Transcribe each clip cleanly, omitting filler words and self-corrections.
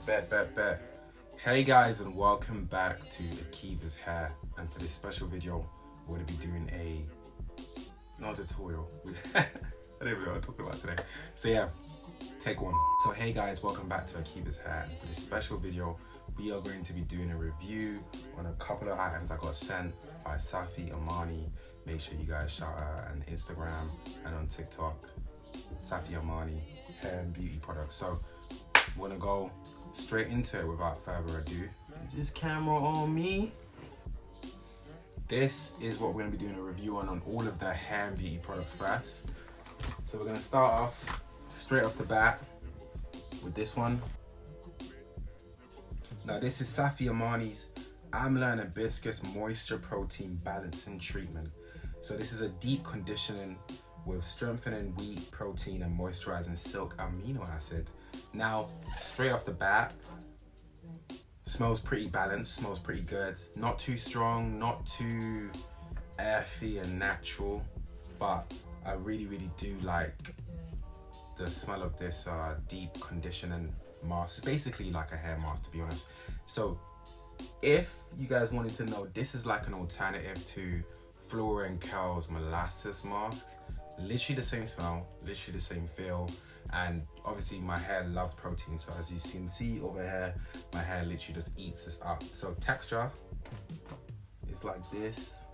Bet. Hey guys, and welcome back to AkivasHair. And for this special video, we're going to be doing not a tutorial. I don't even know what I'm talking about today. So yeah, take one. So hey guys, welcome back to AkivasHair. And for this special video, we are going to be doing a review on a couple of items I got sent by Safi Amani. Make sure you guys shout her on Instagram and on TikTok. Safi Amani hair and beauty products. So I'm gonna go straight into it without further ado. Is this camera on me? This is what we're gonna be doing a review on all of the hair and beauty products first. So we're gonna start off straight off the bat with this one. Now this is Safi Amani's Amla and Hibiscus Moisture Protein Balancing Treatment. So this is a deep conditioning with strengthening wheat protein and moisturizing silk amino acid. Now, straight off the bat, smells pretty balanced, smells pretty good. Not too strong, not too earthy and natural, but I really do like the smell of this deep conditioning mask. It's basically like a hair mask, to be honest. So if you guys wanted to know, this is like an alternative to Flora & Curl's molasses mask. Literally the same smell, literally the same feel, and obviously my hair loves protein, so as you can see over here, my hair literally just eats this up. So texture is like this,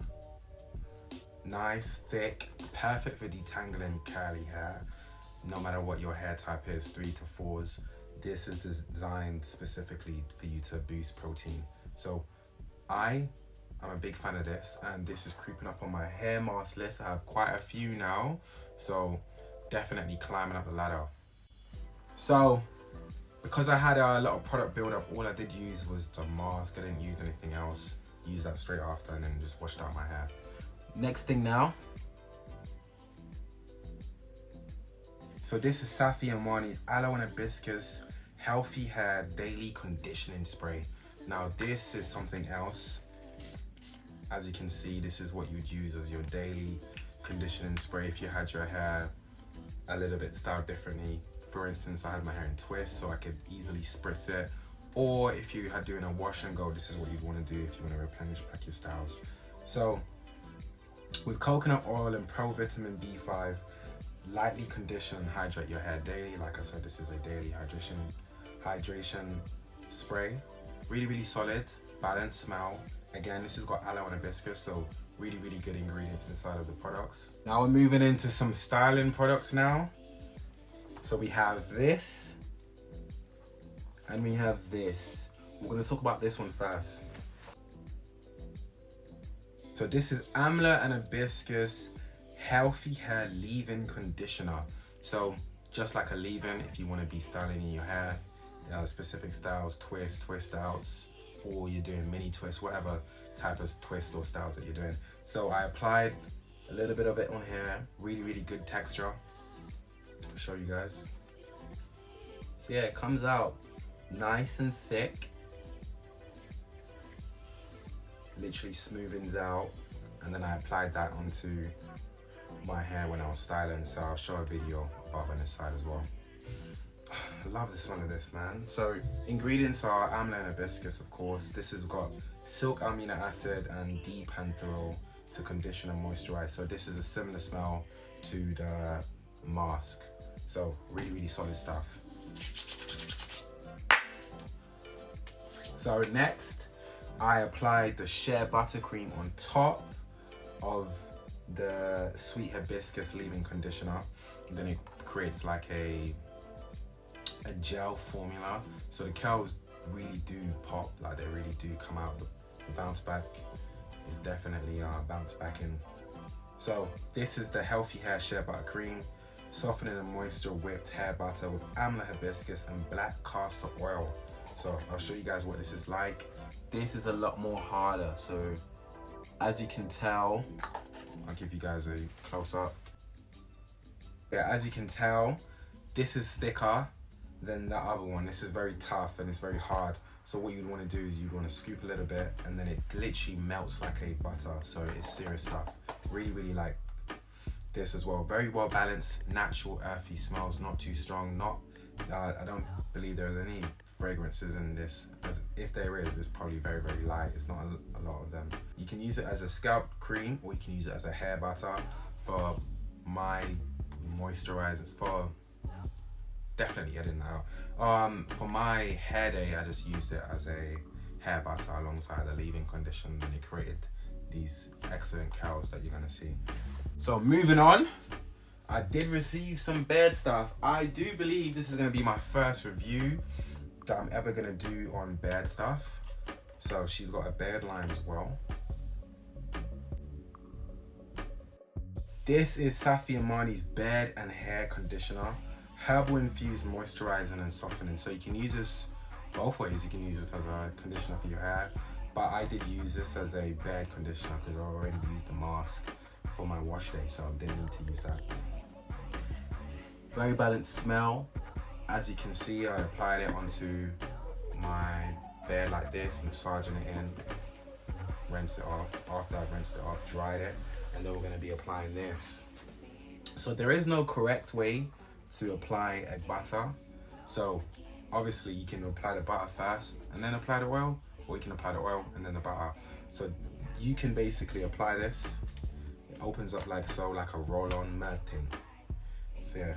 nice, thick, perfect for detangling curly hair, no matter what your hair type is, 3 to 4s. This is designed specifically for you to boost protein. So I'm a big fan of this, and this is creeping up on my hair mask list. I have quite a few now, so definitely climbing up the ladder. So because I had a lot of product build up, all I did use was the mask. I didn't use anything else. Use that straight after and then just washed out my hair. Next thing now. So this is Safi Amani's Aloe and Hibiscus Healthy Hair Daily Conditioning Spray. Now this is something else. As you can see, this is what you'd use as your daily conditioning spray if you had your hair a little bit styled differently. For instance, I had my hair in twists, so I could easily spritz it. Or if you had doing a wash and go, this is what you'd want to do if you want to replenish back your styles. So with coconut oil and provitamin B5, lightly condition and hydrate your hair daily. Like I said, this is a daily hydration spray. Really solid, balanced smell. Again, this has got aloe and hibiscus, so really good ingredients inside of the products. Now we're moving into some styling products now. So we have this, and we have this. We're gonna talk about this one first. So this is Amla and Hibiscus Healthy Hair Leave-In Conditioner. So just like a leave-in, if you wanna be styling in your hair, specific styles, twist outs, or you're doing mini twists, whatever type of twist or styles that you're doing. So I applied a little bit of it on here. Really good texture. I'll show you guys. So yeah, it comes out nice and thick. Literally smoothens out. And then I applied that onto my hair when I was styling. So I'll show a video above on this side as well. I love the smell of this, man. So ingredients are amla and hibiscus, of course. This has got silk amino acid and D-pantherol to condition and moisturize. So this is a similar smell to the mask. So really solid stuff. So next, I applied the Shea buttercream on top of the sweet hibiscus leave-in conditioner. And then it creates like a gel formula. So the curls really do pop, like they really do come out. The bounce back is definitely bounce back in. So this is the Healthy Hair Shea Butter Cream, softening and moisture whipped hair butter with amla hibiscus and black castor oil. So I'll show you guys what this is like. This is a lot more harder. So as you can tell, I'll give you guys a close up. Yeah, as you can tell, this is thicker than the other one. This is very tough and it's very hard. So what you'd want to do is you'd want to scoop a little bit, and then it literally melts like a butter. So it's serious stuff. Really like this as well. Very well balanced, natural, earthy smells. Not too strong. I don't believe there's any fragrances in this. As if there is, it's probably very, very light. It's not a lot of them. You can use it as a scalp cream, or you can use it as a hair butter. For my moisturizers, for definitely editing out. For my hair day, I just used it as a hair butter alongside a leave-in conditioner, and it created these excellent curls that you're gonna see. So moving on, I did receive some bed stuff. I do believe this is gonna be my first review that I'm ever gonna do on bed stuff. So she's got a bed line as well. This is Safi Amani's bed and hair conditioner, herbal infused moisturizing and softening. So you can use this both ways. You can use this as a conditioner for your hair, but I did use this as a bed conditioner because I already used the mask for my wash day, so I didn't need to use that. Very balanced smell. As you can see, I applied it onto my bed like this, massaging it in, rinsed it off. After I've rinsed it off, dried it, and then we're going to be applying this. So there is no correct way to apply a butter. So obviously you can apply the butter first and then apply the oil, or you can apply the oil and then the butter. So you can basically apply this. It opens up like so, like a roll-on mad thing. So yeah,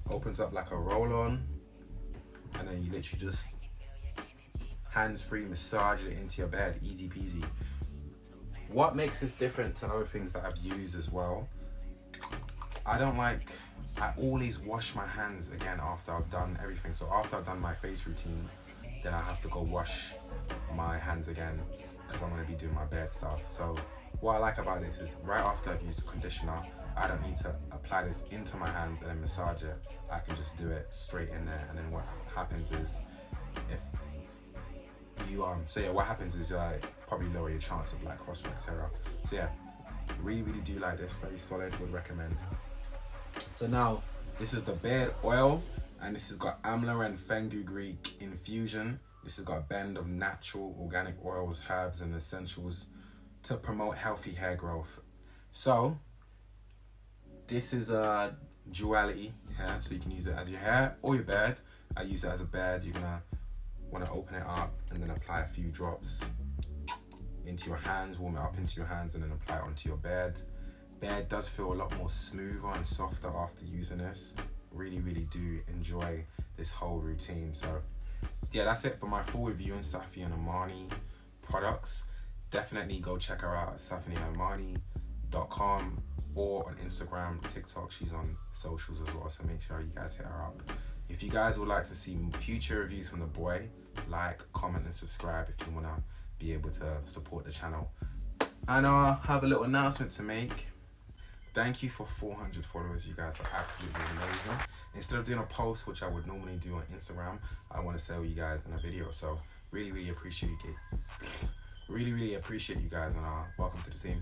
opens up like a roll-on, and then you literally just hands-free massage it into your bed, easy peasy. What makes this different to other things that I've used as well, I always wash my hands again after I've done everything. So after I've done my face routine, then I have to go wash my hands again because I'm going to be doing my bed stuff. So what I like about this is right after I've used the conditioner, I don't need to apply this into my hands and then massage it. I can just do it straight in there, and then what happens is what happens is probably lower your chance of like cross bacteria. So yeah, really do like this, very solid, would recommend. So now this is the bed oil, and this has got amla and fenugreek infusion. This has got a blend of natural organic oils, herbs and essentials to promote healthy hair growth. So this is a duality hair, so you can use it as your hair or your bed. I use it as a bed. You're gonna want to open it up and then apply a few drops into your hands, warm it up into your hands, and then apply it onto your bed. Bed does feel a lot more smoother and softer after using this. Really do enjoy this whole routine. So yeah, that's it for my full review on Safi and Amani products. Definitely go check her out at safiandamani.com or on Instagram, TikTok. She's on socials as well, so make sure you guys hit her up. If you guys would like to see future reviews from the boy, like, comment and subscribe if you want to be able to support the channel. And I have a little announcement to make. Thank you for 400 followers. You guys are absolutely amazing. Instead of doing a post, which I would normally do on Instagram, I want to tell you guys in a video. So really appreciate you. Really appreciate you guys, and welcome to the team.